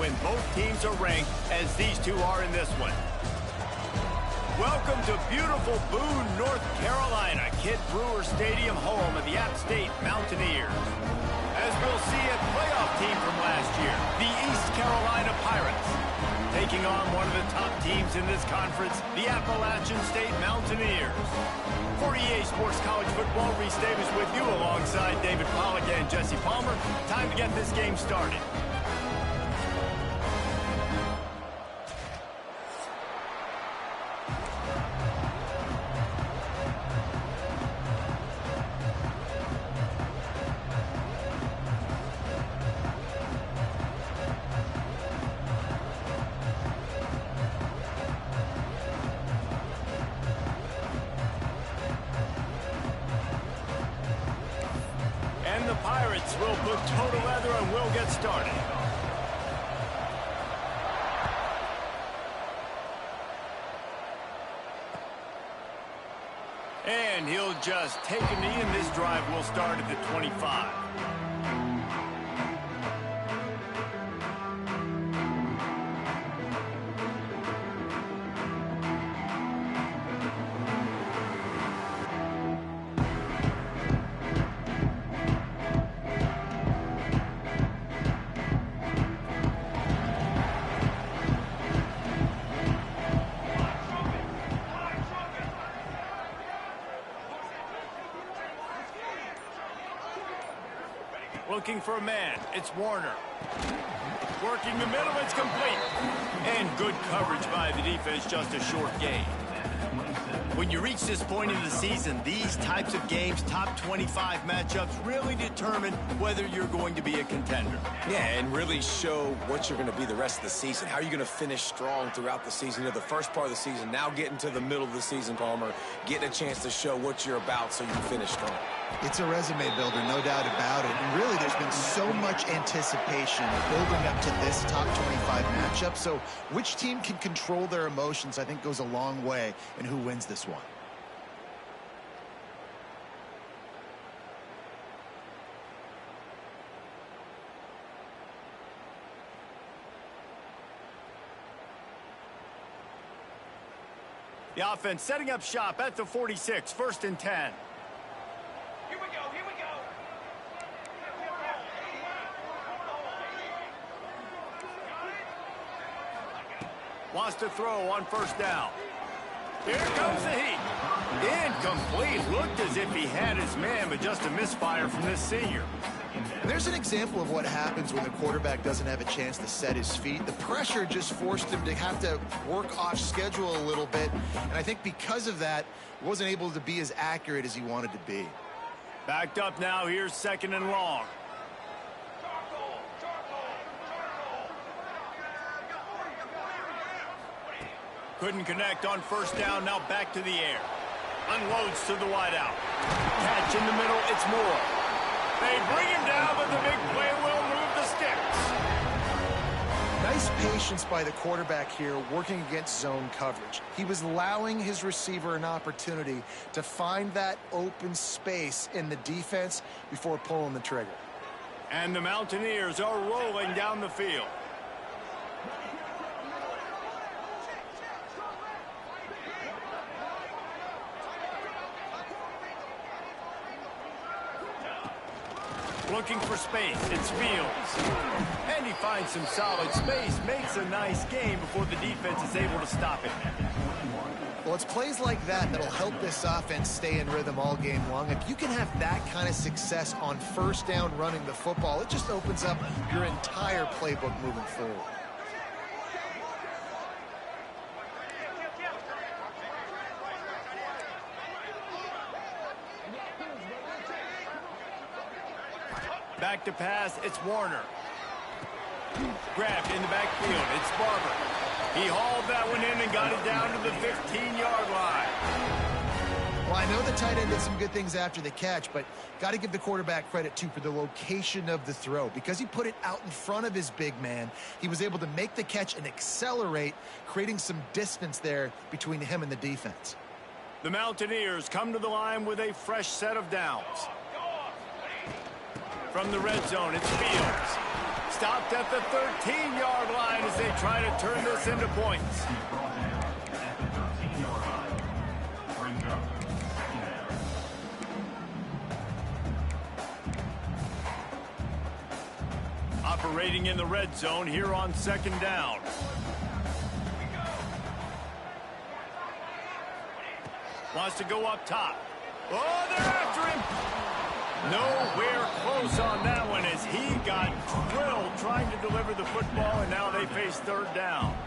when both teams are ranked, as these two are in this one. Welcome to beautiful Boone, North Carolina, Kid Brewer Stadium, home of the App State Mountaineers. As we'll see, a playoff team from last year, the East Carolina Pirates, taking on one of the top teams in this conference, the Appalachian State Mountaineers. For EA Sports College Football, Reese Davis with you alongside David Pollack and Jesse Palmer. Time to get this game started. And the Pirates will put total leather and we'll get started. And he'll just take a knee, and this drive will start at the 25. Looking for a man, it's Warner. Working the middle, it's complete. And good coverage by the defense, just a short gain. When you reach this point in the season, these types of games, top 25 matchups, really determine whether you're going to be a contender. Yeah, and really show what you're going to be the rest of the season. How are you going to finish strong throughout the season? You know, the first part of the season, now getting to the middle of the season, Palmer, getting a chance to show what you're about so you can finish strong. It's a resume builder, no doubt about it. And really, there's been so much anticipation building up to this top 25 matchup. So which team can control their emotions, I think, goes a long way in who wins this one. The offense setting up shop at the 46, 1st and 10. Here we go. Wants to throw on 1st down. Here comes the heat. Incomplete. Looked as if he had his man, but just a misfire from this senior. There's an example of what happens when the quarterback doesn't have a chance to set his feet. The pressure just forced him to have to work off schedule a little bit, and I think because of that, he wasn't able to be as accurate as he wanted to be. Backed up now, here's 2nd and long. Couldn't connect on 1st down, now back to the air. Unloads to the wideout. Catch in the middle, it's Moore. They bring him down, but the big play will move the sticks. Nice patience by the quarterback here, working against zone coverage. He was allowing his receiver an opportunity to find that open space in the defense before pulling the trigger. And the Mountaineers are rolling down the field. Looking for space, it's Fields. And he finds some solid space, makes a nice game before the defense is able to stop it. Well, it's plays like that that'll help this offense stay in rhythm all game long. If you can have that kind of success on 1st down running the football, it just opens up your entire playbook moving forward. Back to pass, it's Warner. Grabbed in the backfield, it's Barber. He hauled that one in and got it down to the 15-yard line. Well, I know the tight end did some good things after the catch, but got to give the quarterback credit, too, for the location of the throw. Because he put it out in front of his big man, he was able to make the catch and accelerate, creating some distance there between him and the defense. The Mountaineers come to the line with a fresh set of downs. From the red zone, it's Fields. Stopped at the 13-yard line as they try to turn this into points. Operating in the red zone here on second down. Wants to go up top. Oh, they're after him. Nowhere close on that one as he got drilled trying to deliver the football, and now they face third down.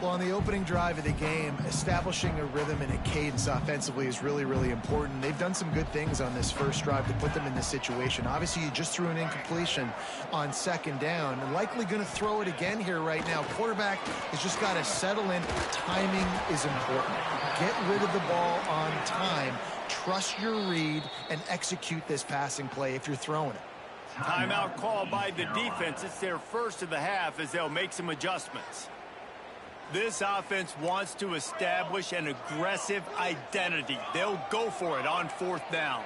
Well, on the opening drive of the game, establishing a rhythm and a cadence offensively is really, really important. They've done some good things on this first drive to put them in this situation. Obviously, you just threw an incompletion on second down, and likely going to throw it again here right now. Quarterback has just got to settle in. Timing is important. Get rid of the ball on time. Trust your read and execute this passing play if you're throwing it. Timeout call by the defense. It's their first of the half as they'll make some adjustments. This offense wants to establish an aggressive identity. They'll go for it on fourth down.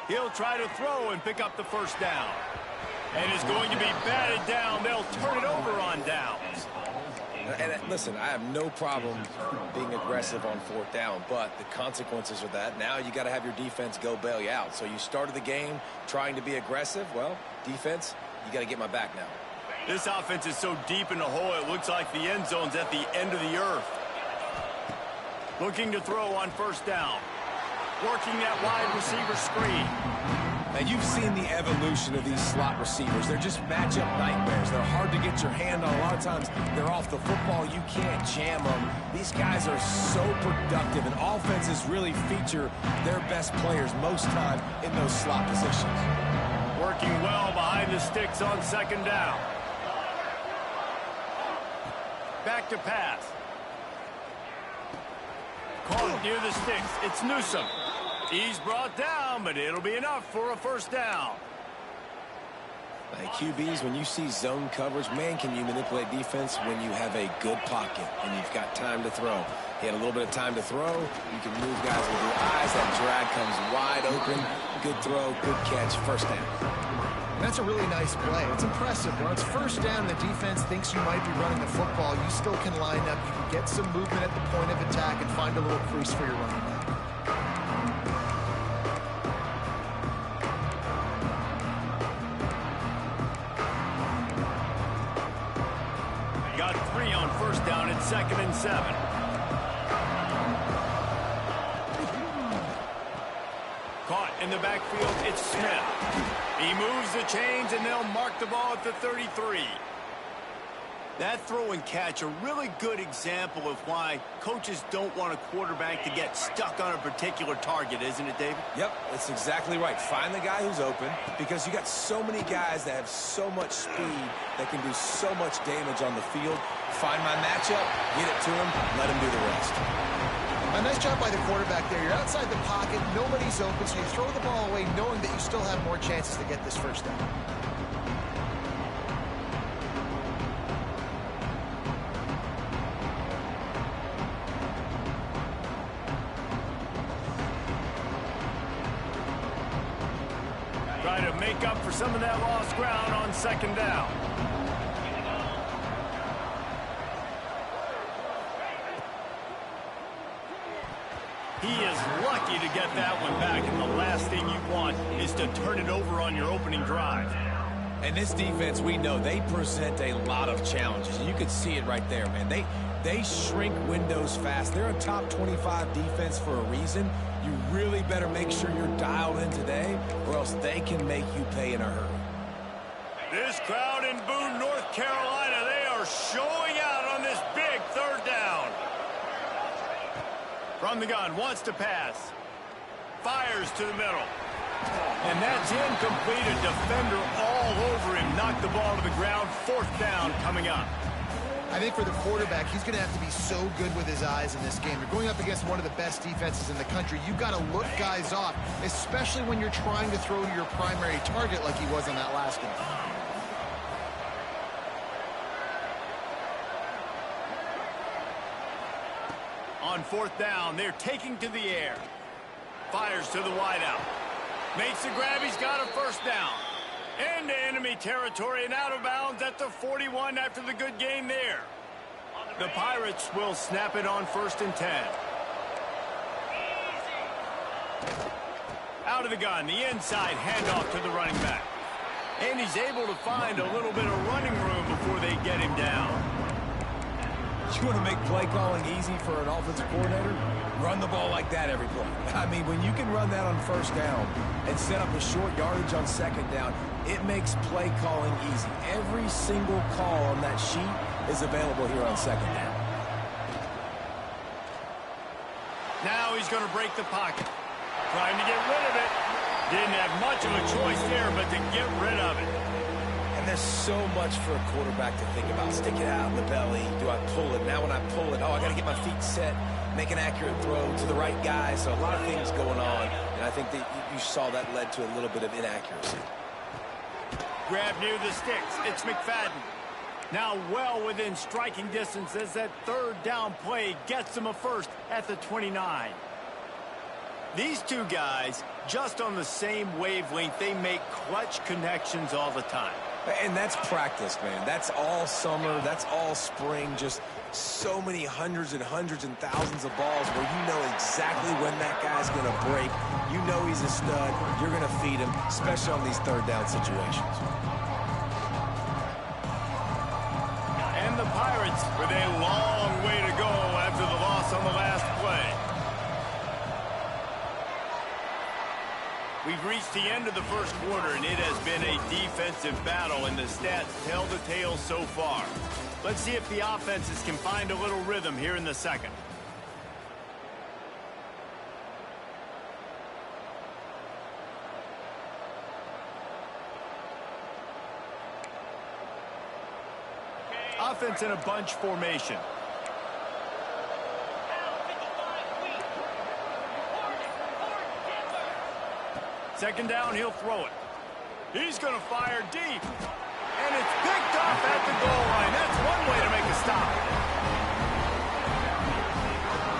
He'll try to throw and pick up the first down. And is going to be batted down. They'll turn it over on downs. And listen, I have no problem being aggressive on fourth down, but the consequences of that, now you got to have your defense go bail you out. So you started the game trying to be aggressive. Well, defense, you got to get my back now. This offense is so deep in the hole, it looks like the end zone's at the end of the earth. Looking to throw on first down. Working that wide receiver screen. Now, you've seen the evolution of these slot receivers. They're just matchup nightmares. They're hard to get your hand on. A lot of times, they're off the football. You can't jam them. These guys are so productive, and offenses really feature their best players most time in those slot positions. Working well behind the sticks on second down. Back to pass. Caught near the sticks. It's Newsom. He's brought down, but it'll be enough for a first down. QBs, when you see zone coverage, man, can you manipulate defense when you have a good pocket and you've got time to throw. He had a little bit of time to throw. You can move guys with your eyes. That drag comes wide open. Good throw, good catch, first down. That's a really nice play. It's impressive. When it's first down, the defense thinks you might be running the football. You still can line up. You can get some movement at the point of attack and find a little crease for your running back. Got 3 on first down at 2nd and 7. Caught in the backfield, it's Smith. He moves the chains, and they'll mark the ball at the 33. That throw and catch, a really good example of why coaches don't want a quarterback to get stuck on a particular target, isn't it, David? Yep, that's exactly right. Find the guy who's open, because you got so many guys that have so much speed that can do so much damage on the field. Find my matchup, get it to him, let him do the rest. A nice job by the quarterback there. You're outside the pocket, nobody's open, so you throw the ball away knowing that you still have more chances to get this first down. Try to make up for some of that lost ground on second down. He is lucky to get that one back, and the last thing you want is to turn it over on your opening drive. And this defense, we know, they present a lot of challenges. You can see it right there, man. They shrink windows fast. They're a top 25 defense for a reason. You really better make sure you're dialed in today, or else they can make you pay in a hurry. This crowd in Boone, North Carolina, they are showing out on this big third down. From the gun, wants to pass. Fires to the middle. And that's incomplete. A defender all over him. Knocked the ball to the ground. Fourth down coming up. I think for the quarterback, he's going to have to be so good with his eyes in this game. You're going up against one of the best defenses in the country. You've got to look guys off, especially when you're trying to throw to your primary target like he was on that last one. On fourth down, they're taking to the air. Fires to the wideout. Makes the grab. He's got a first down. Into enemy territory and out of bounds at the 41 after the good game there. The Pirates will snap it on 1st and 10. Out of the gun, the inside handoff to the running back. And he's able to find a little bit of running room before they get him down. You want to make play calling easy for an offensive coordinator? Run the ball like that every play. I mean, when you can run that on first down and set up a short yardage on second down, it makes play calling easy. Every single call on that sheet is available here on second down. Now he's going to break the pocket. Trying to get rid of it. Didn't have much of a choice there, but to get rid of it. And there's so much for a quarterback to think about. Stick it out in the belly. Do I pull it? Now when I pull it, I got to get my feet set, make an accurate throw to the right guy. So a lot of things going on. And I think that you saw that led to a little bit of inaccuracy. Grab near the sticks. It's McFadden. Now well within striking distance as that third down play gets him a first at the 29. These two guys, just on the same wavelength, they make clutch connections all the time. And that's practice, man. That's all summer. That's all spring. Just so many hundreds and thousands of balls where you know exactly when that guy's going to break. You know he's a stud. You're going to feed him, especially on these third down situations. And the Pirates with a long way to go after the loss on the last play. We've reached the end of the first quarter, and it has been a defensive battle, and the stats tell the tale so far. Let's see if the offenses can find a little rhythm here in the second. Offense in a bunch formation. Second down, he'll throw it. He's going to fire deep. And it's picked off at the goal line. That's one way to make a stop.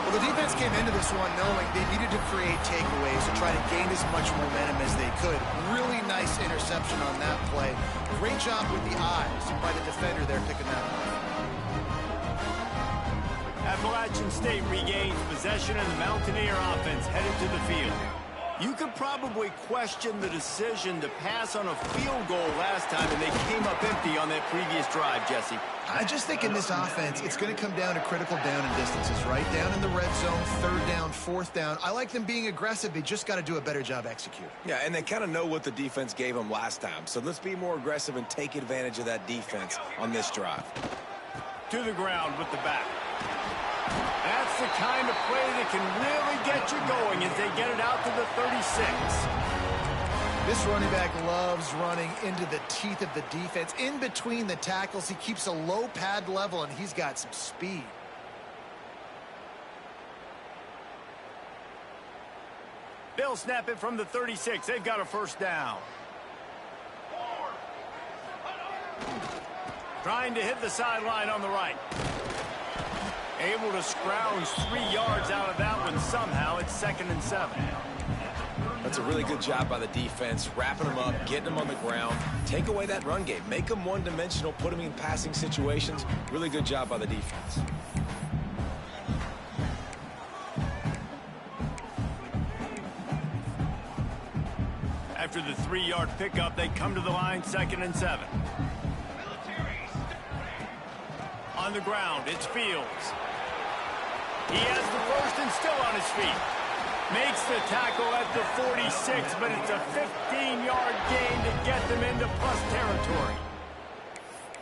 Well, the defense came into this one knowing they needed to create takeaways to try to gain as much momentum as they could. Really nice interception on that play. Great job with the eyes by the defender there picking that up. Appalachian State regains possession, and the Mountaineer offense headed to the field. You could probably question the decision to pass on a field goal last time, and they came up empty on that previous drive, Jesse. I just think in this offense, it's going to come down to critical down and distances, right? Down in the red zone, third down, fourth down. I like them being aggressive. They just got to do a better job executing. Yeah, and they kind of know what the defense gave them last time. So let's be more aggressive and take advantage of that defense on this drive. To the ground with the back. That's the kind of play that can really get you going as they get it out to the 36. This running back loves running into the teeth of the defense. In between the tackles, he keeps a low pad level, and he's got some speed. They'll snap it from the 36. They've got a first down. Trying to hit the sideline on the right. Able to scrounge 3 yards out of that one somehow. It's 2nd and 7. That's a really good job by the defense, wrapping them up, getting them on the ground. Take away that run game. Make them one-dimensional, put them in passing situations. Really good job by the defense. After the 3-yard pickup, they come to the line, 2nd and 7. On the ground, it's Fields. He has the first and still on his feet. Makes the tackle at the 46, but it's a 15-yard gain to get them into plus territory.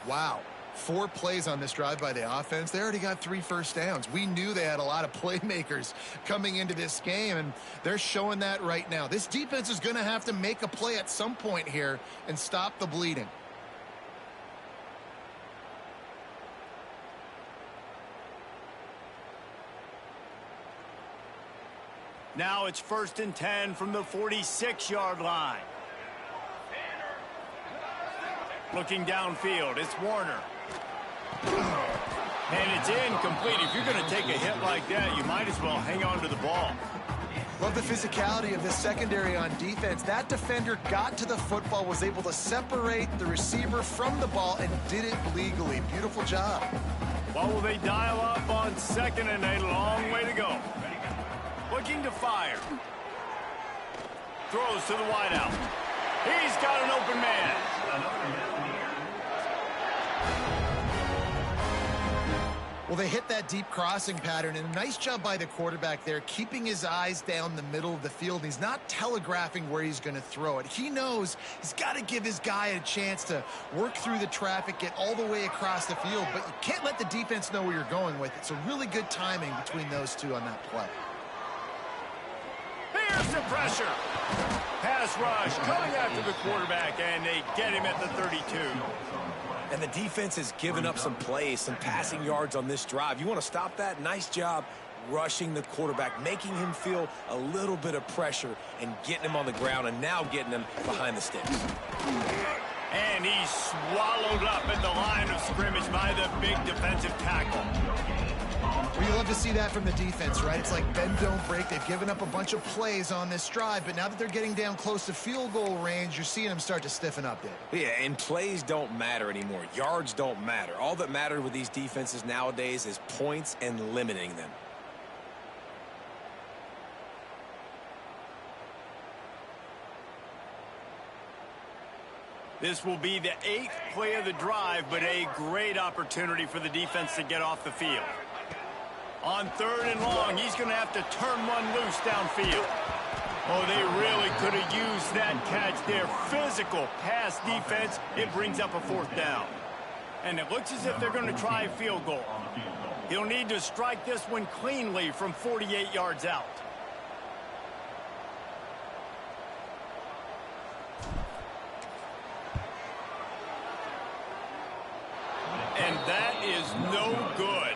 Wow. 4 plays on this drive by the offense. They already got 3 first downs. We knew they had a lot of playmakers coming into this game, and they're showing that right now. This defense is going to have to make a play at some point here and stop the bleeding. Now it's 1st and 10 from the 46-yard line. Looking downfield, it's Warner. And it's incomplete. If you're going to take a hit like that, you might as well hang on to the ball. Love the physicality of this secondary on defense. That defender got to the football, was able to separate the receiver from the ball, and did it legally. Beautiful job. Well, will they dial up on 2nd and a long way to go? Looking to fire. Throws to the wideout. He's got an open man. Well, they hit that deep crossing pattern, and a nice job by the quarterback there, keeping his eyes down the middle of the field. He's not telegraphing where he's going to throw it. He knows he's got to give his guy a chance to work through the traffic, get all the way across the field, but you can't let the defense know where you're going with it. So really good timing between those two on that play. Here's the pressure. Pass rush coming after the quarterback, and they get him at the 32. And the defense has given up some plays, some passing yards on this drive. You want to stop that? Nice job rushing the quarterback, making him feel a little bit of pressure and getting him on the ground, and now getting him behind the sticks. And he's swallowed up at the line of scrimmage by the big defensive tackle. Well, you love to see that from the defense, right? It's like bend, don't break. They've given up a bunch of plays on this drive, but now that they're getting down close to field goal range, you're seeing them start to stiffen up there. Yeah, and plays don't matter anymore. Yards don't matter. All that matters with these defenses nowadays is points and limiting them. This will be the 8th play of the drive, but a great opportunity for the defense to get off the field. On 3rd and long, he's going to have to turn one loose downfield. Oh, they really could have used that catch there. Physical pass defense. It brings up a 4th down. And it looks as if they're going to try a field goal. He'll need to strike this one cleanly from 48 yards out. And that is no good.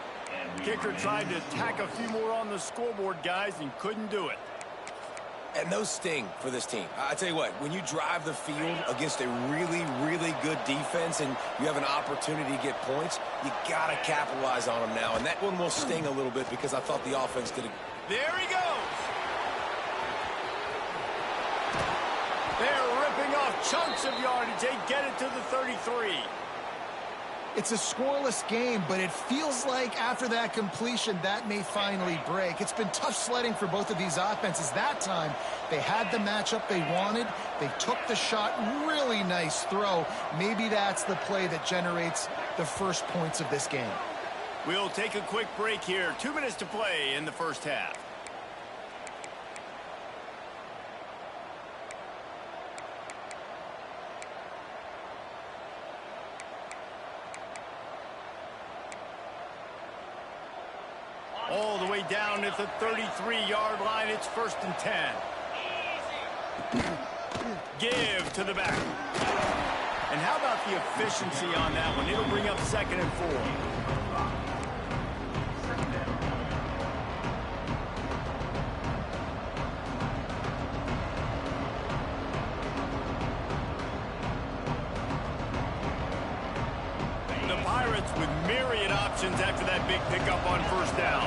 Kicker tried to tack a few more on the scoreboard, guys, and couldn't do it. And those sting for this team. I tell you what, when you drive the field against a really, really good defense and you have an opportunity to get points, you got to capitalize on them now. And that one will sting a little bit because I thought the offense did it. There he goes. They're ripping off chunks of yardage. They get it to the 33. It's a scoreless game, but it feels like after that completion, that may finally break. It's been tough sledding for both of these offenses. That time, they had the matchup they wanted. They took the shot. Really nice throw. Maybe that's the play that generates the first points of this game. We'll take a quick break here. 2 minutes to play in the first half. All the way down at the 33-yard line. It's 1st and 10. Give to the back. And how about the efficiency on that one? It'll bring up 2nd and 4. The Pirates with myriad options after that big pickup on 1st down.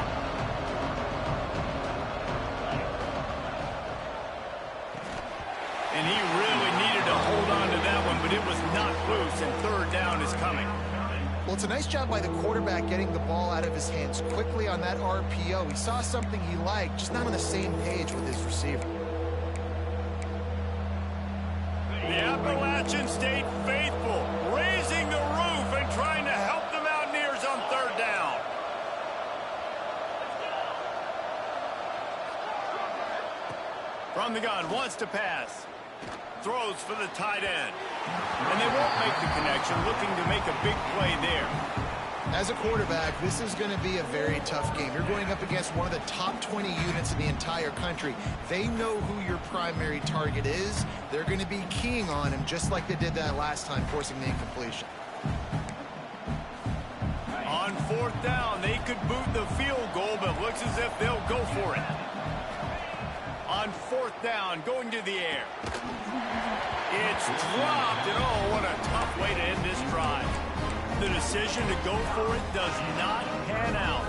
And he really needed to hold on to that one, but it was not loose, and 3rd down is coming. Well, it's a nice job by the quarterback getting the ball out of his hands quickly on that RPO. He saw something he liked, just not on the same page with his receiver. The Appalachian State faithful raising the roof and trying to help the Mountaineers on 3rd down. From the gun, wants to pass. Throws for the tight end. And they won't make the connection, looking to make a big play there. As a quarterback, this is going to be a very tough game. You're going up against one of the top 20 units in the entire country. They know who your primary target is. They're going to be keying on him, just like they did that last time, forcing the incompletion. On 4th down, they could boot the field goal, but looks as if they'll go for it. On fourth down, going to the air. It's dropped, and oh, what a tough way to end this drive. The decision to go for it does not pan out.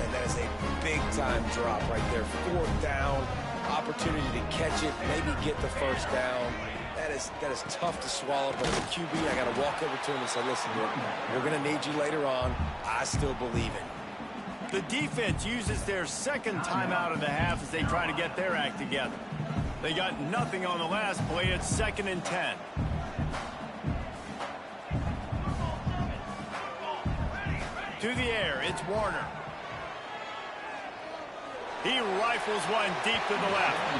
And that is a big-time drop right there. Fourth down, opportunity to catch it, maybe get the first down. That is tough to swallow, but as a QB, I got to walk over to him and say, listen, we're going to need you later on. I still believe it. The defense uses their second timeout of the half as they try to get their act together. They got nothing on the last play. It's 2nd and 10. To the air, it's Warner. He rifles one deep to the left.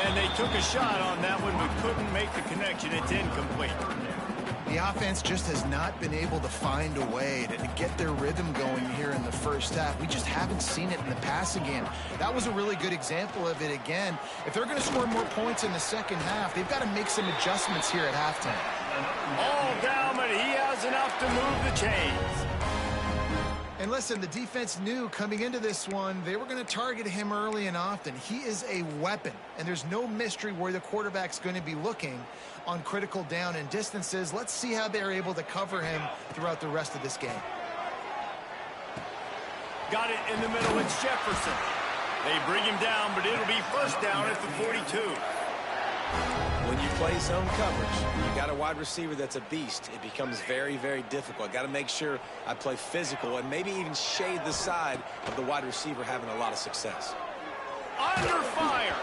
And they took a shot on that one but couldn't make the connection. It's incomplete. The offense just has not been able to find a way to get their rhythm going here in the first half. We just haven't seen it in the passing game. That was a really good example of it again. If they're going to score more points in the second half, they've got to make some adjustments here at halftime. All down, but he has enough to move the chains. And listen, the defense knew coming into this one, they were going to target him early and often. He is a weapon, and there's no mystery where the quarterback's going to be looking on critical down and distances. Let's see how they're able to cover him throughout the rest of this game. Got it in the middle. It's Jefferson. They bring him down, but it'll be first down at the 42. When you play zone coverage, you got a wide receiver that's a beast. It becomes very, very difficult. Got to make sure I play physical and maybe even shade the side of the wide receiver having a lot of success. Under fire.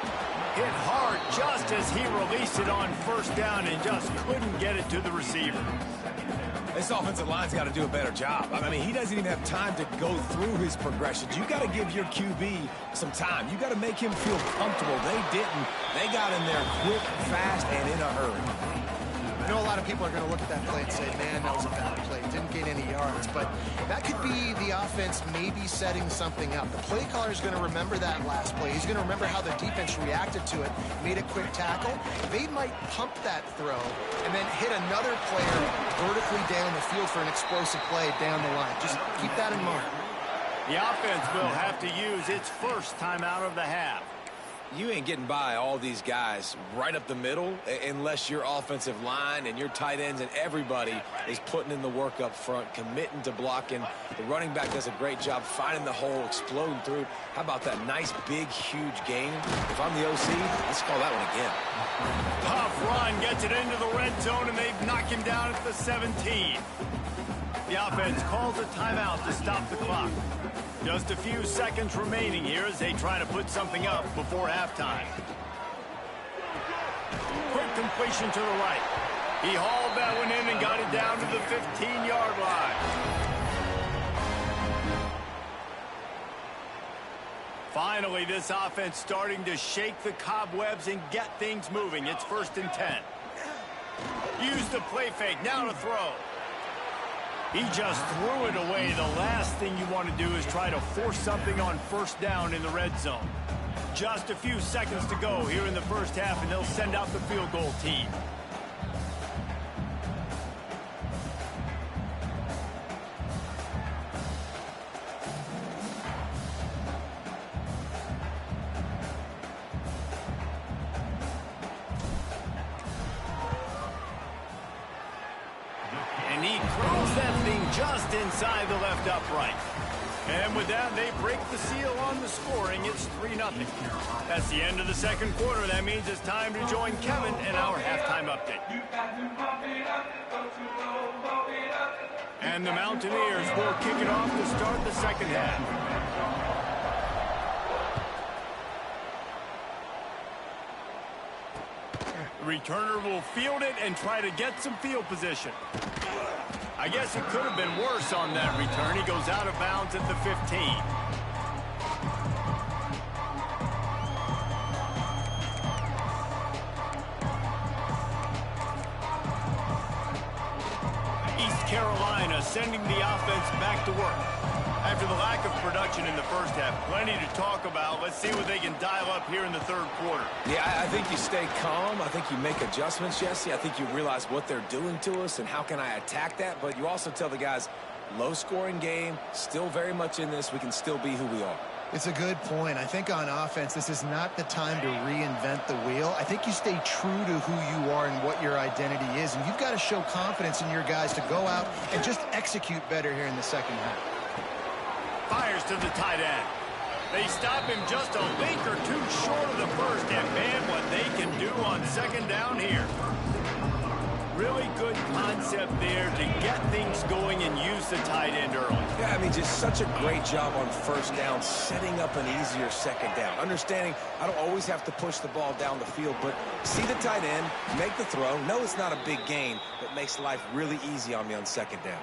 Hit hard just as he released it on first down and just couldn't get it to the receiver. This offensive line's got to do a better job. I mean, he doesn't even have time to go through his progressions. You got to give your QB some time. You got to make him feel comfortable. They didn't. They got in there quick, fast, and in a hurry. I know a lot of people are going to look at that play and say, man, that was a bad play. Didn't gain any yards. But that could be the offense maybe setting something up. The play caller is going to remember that last play. He's going to remember how the defense reacted to it, made a quick tackle. They might pump that throw and then hit another player vertically down the field for an explosive play down the line. Just keep that in mind. The offense will have to use its first timeout of the half. You ain't getting by all these guys right up the middle unless your offensive line and your tight ends and everybody is putting in the work up front, committing to blocking. The running back does a great job finding the hole, exploding through. How about that nice, big, huge gain? If I'm the OC, let's call that one again. Tough run gets it into the red zone, and they've knocked him down at the 17. The offense calls a timeout to stop the clock. Just a few seconds remaining here as they try to put something up before halftime. Quick completion to the right. He hauled that one in and got it down to the 15-yard line. Finally, this offense starting to shake the cobwebs and get things moving. It's 1st and 10. Use the play fake. Now to throw. He just threw it away. The last thing you want to do is try to force something on first down in the red zone. Just a few seconds to go here in the first half, and they'll send out the field goal team. And he throws that thing just inside the left upright. And with that, they break the seal on the scoring. It's 3-0. That's the end of the second quarter. That means it's time to join Kevin in our halftime update. And the Mountaineers will kick it off to start the second half. The returner will field it and try to get some field position. I guess it could have been worse on that return. He goes out of bounds at the 15. East Carolina sending the offense back to work. After the lack of production in the first half, plenty to talk about. Let's see what they can dial up here in the third quarter. Yeah, I think you stay calm. I think you make adjustments, Jesse. I think you realize what they're doing to us and how can I attack that. But you also tell the guys, low-scoring game, still very much in this. We can still be who we are. It's a good point. I think on offense, this is not the time to reinvent the wheel. I think you stay true to who you are and what your identity is, and you've got to show confidence in your guys to go out and just execute better here in the second half. Fires to the tight end. They stop him just a link or two short of the first, and man, what they can do on second down here. Really good concept there to get things going and use the tight end early. Yeah, I mean, just such a great job on first down, setting up an easier second down. Understanding I don't always have to push the ball down the field, but see the tight end, make the throw. No, it's not a big gain, but makes life really easy on me on second down.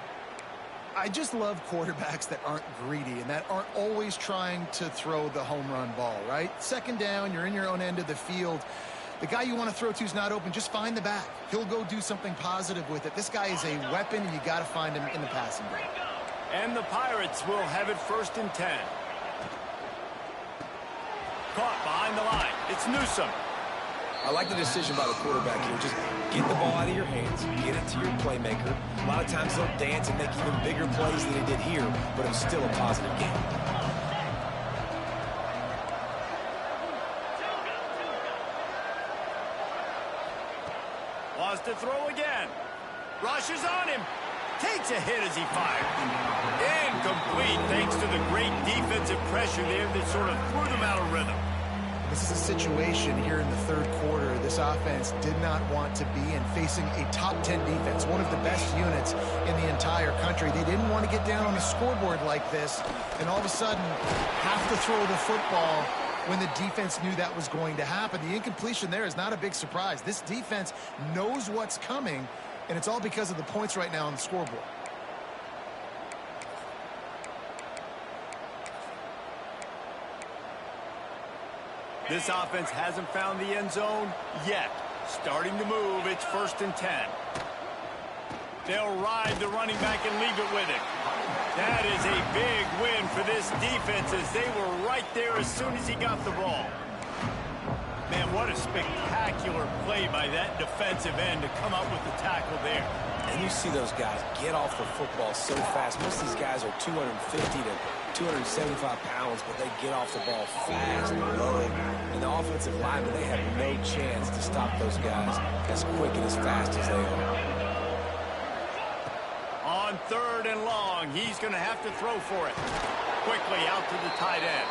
I just love quarterbacks that aren't greedy and that aren't always trying to throw the home run ball, right? Second down, you're in your own end of the field. The guy you want to throw to is not open. Just find the back. He'll go do something positive with it. This guy is a weapon, and you got to find him in the passing game. And the Pirates will have it 1st and 10. Caught behind the line. It's Newsome. I like the decision by the quarterback here. Just get the ball out of your hands, get it to your playmaker. A lot of times they'll dance and make even bigger plays than he did here, but it was still a positive game. Wants to throw again. Rushes on him. Takes a hit as he fired. Incomplete thanks to the great defensive pressure there that sort of threw them out of rhythm. This is a situation here in the third quarter this offense did not want to be in, facing a top 10 defense, one of the best units in the entire country. They didn't want to get down on the scoreboard like this and all of a sudden have to throw the football when the defense knew that was going to happen. The incompletion there is not a big surprise. This defense knows what's coming, and it's all because of the points right now on the scoreboard. This offense hasn't found the end zone yet. Starting to move, it's 1st and 10. They'll ride the running back and leave it with him. That is a big win for this defense as they were right there as soon as he got the ball. Man, what a spectacular play by that defensive end to come up with the tackle there. And you see those guys get off the football so fast. Most of these guys are 250 to 275 pounds, but they get off the ball fast and low. And the offensive linemen, they have no chance to stop those guys as quick and as fast as they are. On 3rd and long, he's going to have to throw for it. Quickly out to the tight end.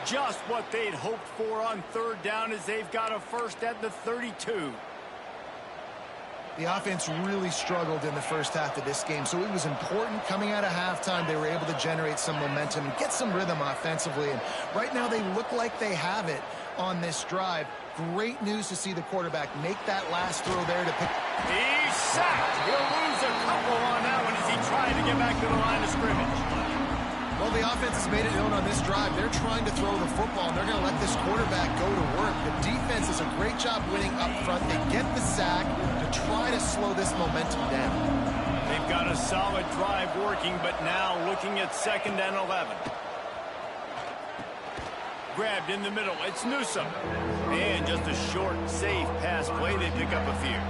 Just what they'd hoped for on 3rd down as they've got a first at the 32. The offense really struggled in the first half of this game, so it was important coming out of halftime. They were able to generate some momentum and get some rhythm offensively, and right now they look like they have it on this drive. Great news to see the quarterback make that last throw there to pick. He's sacked. He'll lose a couple on that one as he tried to get back to the line of scrimmage. Well, the offense has made it known on this drive. They're trying to throw the football, and they're going to let this quarterback go to work. The defense does a great job winning up front. They get the sack to try to slow this momentum down. They've got a solid drive working, but now looking at 2nd and 11. Grabbed in the middle. It's Newsome. And just a short, safe pass play. They pick up a few.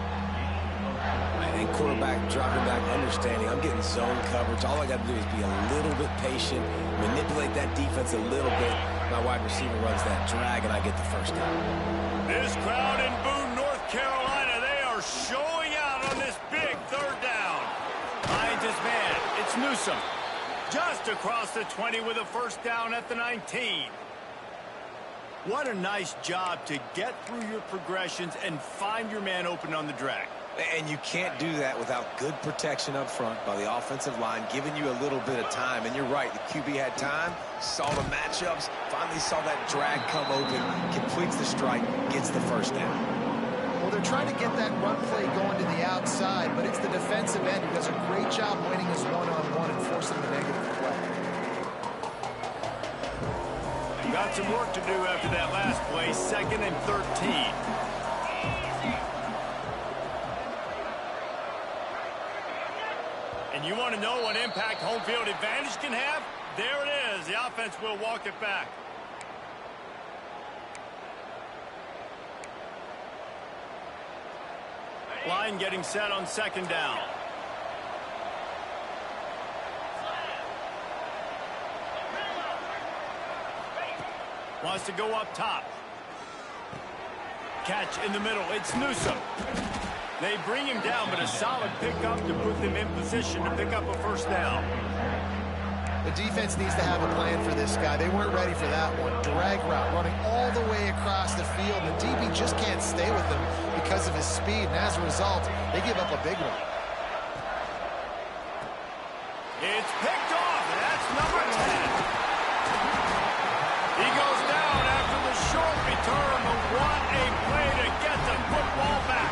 I think quarterback dropping back, understanding I'm getting zone coverage. All I got to do is be a little bit patient, manipulate that defense a little bit. My wide receiver runs that drag, and I get the first down. This crowd in Boone, North Carolina, they are showing out on this big 3rd down. Finds his man. It's Newsome. Just across the 20 with a first down at the 19. What a nice job to get through your progressions and find your man open on the drag. And you can't do that without good protection up front by the offensive line, giving you a little bit of time. And you're right, the QB had time, saw the matchups, finally saw that drag come open, completes the strike, gets the first down. Well, they're trying to get that run play going to the outside, but it's the defensive end who does a great job winning his one-on-one and forcing the negative play. Got some work to do after that last play, 2nd and 13. And you want to know what impact home field advantage can have? There it is. The offense will walk it back. Line getting set on 2nd down. Wants to go up top. Catch in the middle. It's Newsom. They bring him down, but a solid pickup to put them in position to pick up a first down. The defense needs to have a plan for this guy. They weren't ready for that one. Drag route running all the way across the field. The DB just can't stay with him because of his speed, and as a result, they give up a big one. It's picked off, and that's number 10. He goes down after the short return, but what a play to get the football back.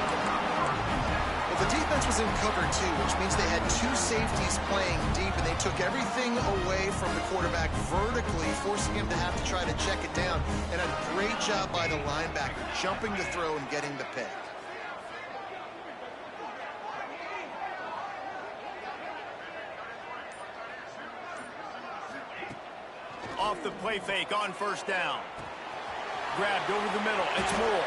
Well, the defense was in cover two, which means they had two safeties playing deep, and they took everything away from the quarterback vertically, forcing him to have to try to check it down. And a great job by the linebacker, jumping the throw and getting the pick. Off the play fake on first down. Grabbed over the middle. It's Moore.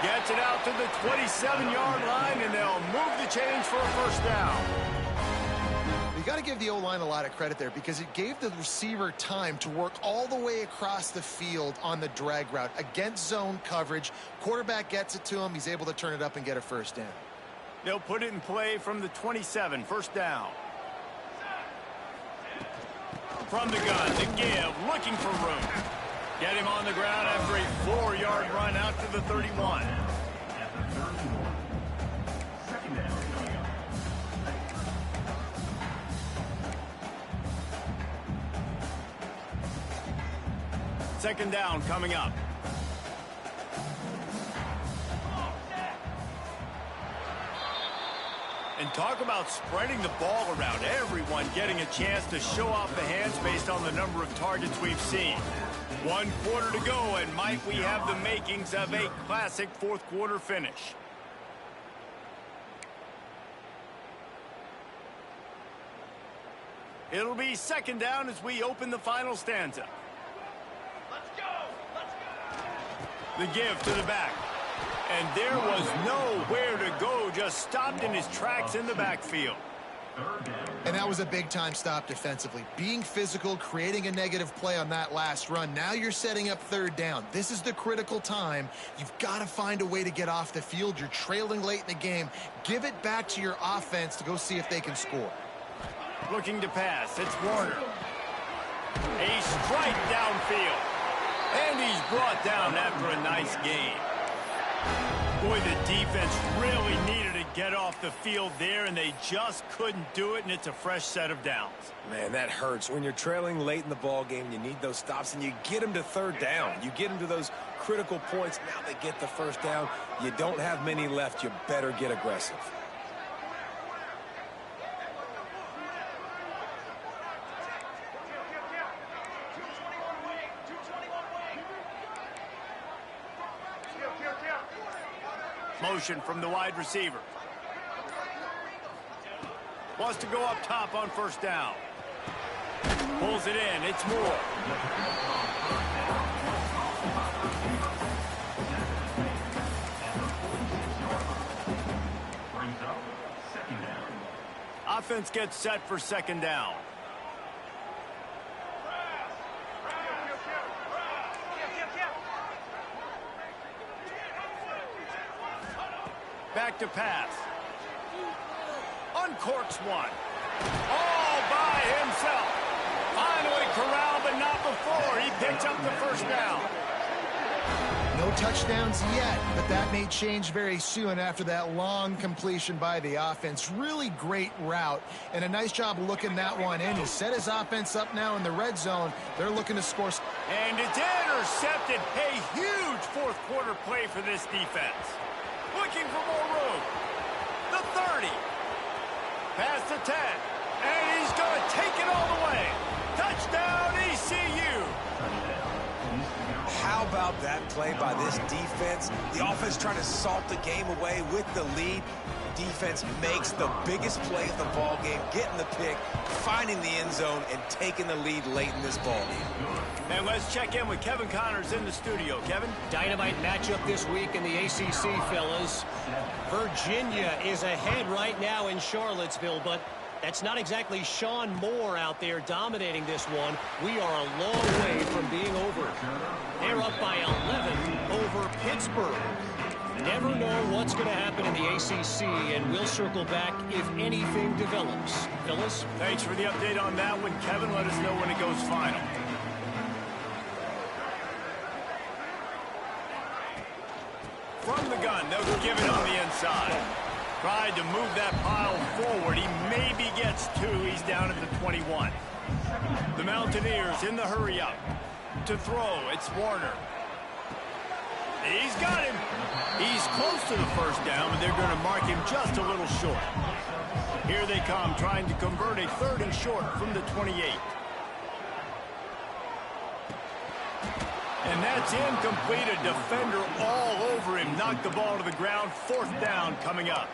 Gets it out to the 27-yard line, and they'll move the chains for a first down. You got to give the O-line a lot of credit there because it gave the receiver time to work all the way across the field on the drag route against zone coverage. Quarterback gets it to him. He's able to turn it up and get a first down. They'll put it in play from the 27, first down. From the gun to give, looking for room. Get him on the ground after a 4-yard run out to the 31. Second down coming up. And talk about spreading the ball around. Everyone getting a chance to show off the hands based on the number of targets we've seen. 1 quarter to go, and might we have the makings of a classic fourth quarter finish. It'll be second down as we open the final stanza. Let's go! Let's go! The give to the back. And there was nowhere to go, just stopped in his tracks in the backfield. And that was a big-time stop defensively. Being physical, creating a negative play on that last run. Now you're setting up third down. This is the critical time. You've got to find a way to get off the field. You're trailing late in the game. Give it back to your offense to go see if they can score. Looking to pass. It's Warner. A strike downfield. And he's brought down after a nice gain. Boy, the defense really needed to get off the field there, and they just couldn't do it, and it's a fresh set of downs. Man, that hurts. When you're trailing late in the ball game, you need those stops, and you get them to third down. You get them to those critical points. Now they get the first down. You don't have many left. You better get aggressive. Motion from the wide receiver. Wants to go up top on first down. Pulls it in. It's Moore. Offense gets set for second down. Back to pass. Uncorks one. All by himself. Finally corralled, but not before. He picks up the first down. No touchdowns yet, but that may change very soon after that long completion by the offense. Really great route, and a nice job of looking that one in. He set his offense up now in the red zone. They're looking to score. And it's intercepted. A huge fourth quarter play for this defense. Looking for more room. The 30. Past the 10. And he's going to take it all the way. Touchdown, ECU. How about that play by this defense? The offense trying to salt the game away with the lead. Defense makes the biggest play of the ball game, getting the pick, finding the end zone, and taking the lead late in this ball game. And let's check in with Kevin Connors in the studio. Kevin? Dynamite matchup this week in the ACC, fellas. Virginia is ahead right now in Charlottesville, but That's not exactly Sean Moore out there dominating this one. We are a long way from being over. They're up by 11 over Pittsburgh. Never know what's going to happen in the ACC, and we'll circle back if anything develops. Phyllis? Thanks for the update on that one, Kevin. Let us know when it goes final. From the gun, they'll give it on the inside. Tried to move that pile forward. He maybe gets two. He's down at the 21. The Mountaineers in the hurry-up. To throw, it's Warner. He's got him. He's close to the first down, but they're going to mark him just a little short. Here they come, trying to convert a 3rd and short from the 28. And that's incomplete. A defender all over him. Knocked the ball to the ground. 4th down coming up.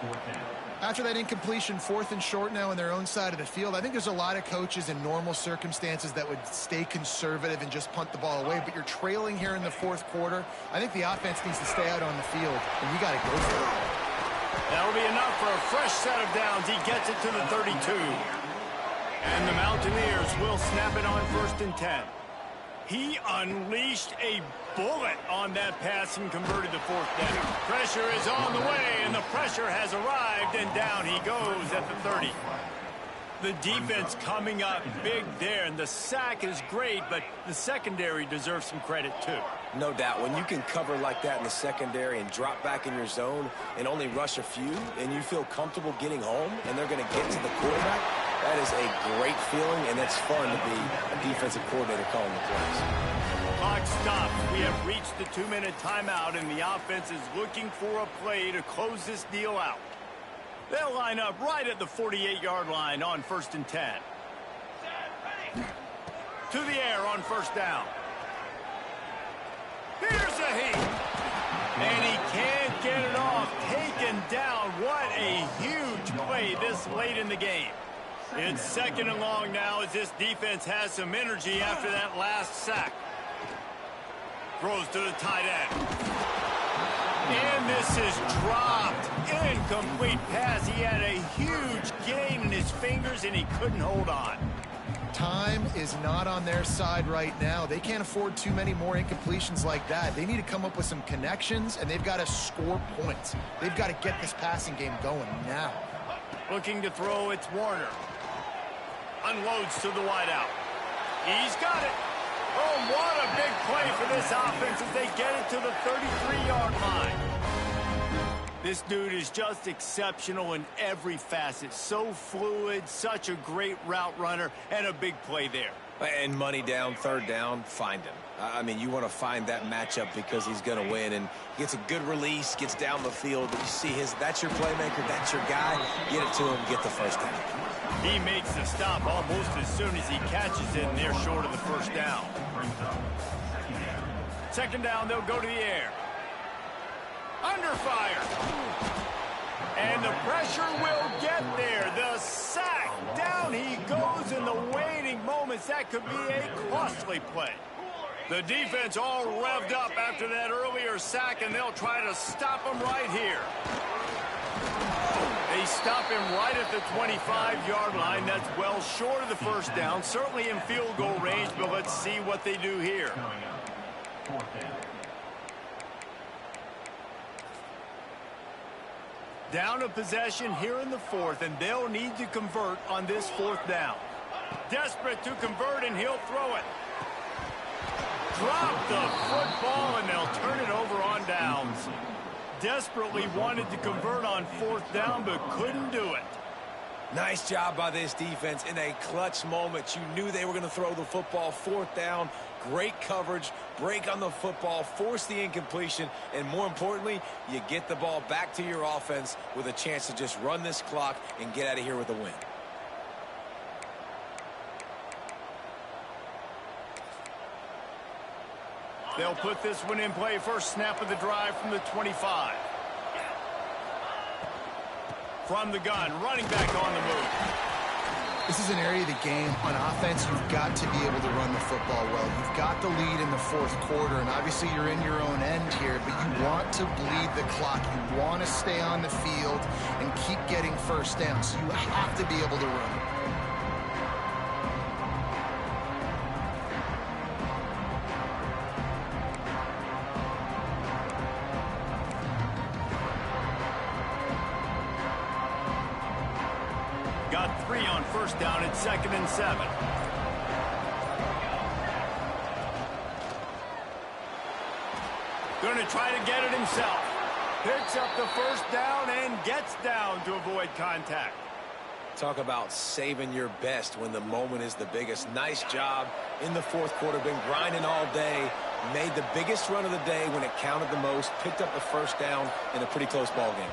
After that incompletion, 4th and short now on their own side of the field, I think there's a lot of coaches in normal circumstances that would stay conservative and just punt the ball away. But you're trailing here in the 4th quarter. I think the offense needs to stay out on the field, and you got to go for it. That'll be enough for a fresh set of downs. He gets it to the 32. And the Mountaineers will snap it on 1st and 10. He unleashed a bullet on that pass and converted the 4th down. Pressure is on the way, and the pressure has arrived, and down he goes at the 30. The defense coming up big there, and the sack is great, but the secondary deserves some credit too. No doubt. When you can cover like that in the secondary and drop back in your zone and only rush a few, and you feel comfortable getting home, and they're going to get to the quarterback, that is a great feeling, and it's fun to be a defensive coordinator calling the plays. Clock stops. We have reached the 2-minute timeout, and the offense is looking for a play to close this deal out. They'll line up right at the 48-yard line on 1st and 10. To the air on 1st down. Here's a heat. And he can't get it off. Taken down. What a huge play this late in the game. It's 2nd and long now as this defense has some energy after that last sack. Throws to the tight end. And this is dropped. Incomplete pass. He had a huge gain in his fingers, and he couldn't hold on. Time is not on their side right now. They can't afford too many more incompletions like that. They need to come up with some connections, and they've got to score points. They've got to get this passing game going now. Looking to throw, it's Warner. Unloads to the wideout. He's got it. Oh, what a big play for this offense as they get it to the 33-yard line. This dude is just exceptional in every facet. So fluid, such a great route runner, and a big play there. And money down, 3rd down, find him. I mean, you want to find that matchup because he's going to win, and he gets a good release, gets down the field. You see that's your playmaker, that's your guy. Get it to him, get the 1st down. He makes the stop almost as soon as he catches it, and they're short of the 1st down. 2nd down, they'll go to the air. Under fire. And the pressure will get there. The sack. Down he goes in the waiting moments. That could be a costly play. The defense all revved up after that earlier sack, and they'll try to stop him right here. They stop him right at the 25-yard line. That's well short of the 1st down. Certainly in field goal range, but let's see what they do here. Down a possession here in the 4th, and they'll need to convert on this 4th down. Desperate to convert, and he'll throw it. Drop the football, and they'll turn it over on downs. Desperately wanted to convert on 4th down, but couldn't do it. Nice job by this defense in a clutch moment. You knew they were going to throw the football. 4th down, great coverage, break on the football, force the incompletion, and more importantly, you get the ball back to your offense with a chance to just run this clock and get out of here with a win. They'll put this one in play. First snap of the drive from the 25. From the gun, running back on the move. This is an area of the game. On offense, you've got to be able to run the football well. You've got the lead in the fourth quarter, and obviously you're in your own end here, but you want to bleed the clock. You want to stay on the field and keep getting first down, so you have to be able to run it. Got 3 on first down at 2nd and 7. Going to try to get it himself. Picks up the first down and gets down to avoid contact. Talk about saving your best when the moment is the biggest. Nice job in the fourth quarter. Been grinding all day. Made the biggest run of the day when it counted the most. Picked up the first down in a pretty close ball game.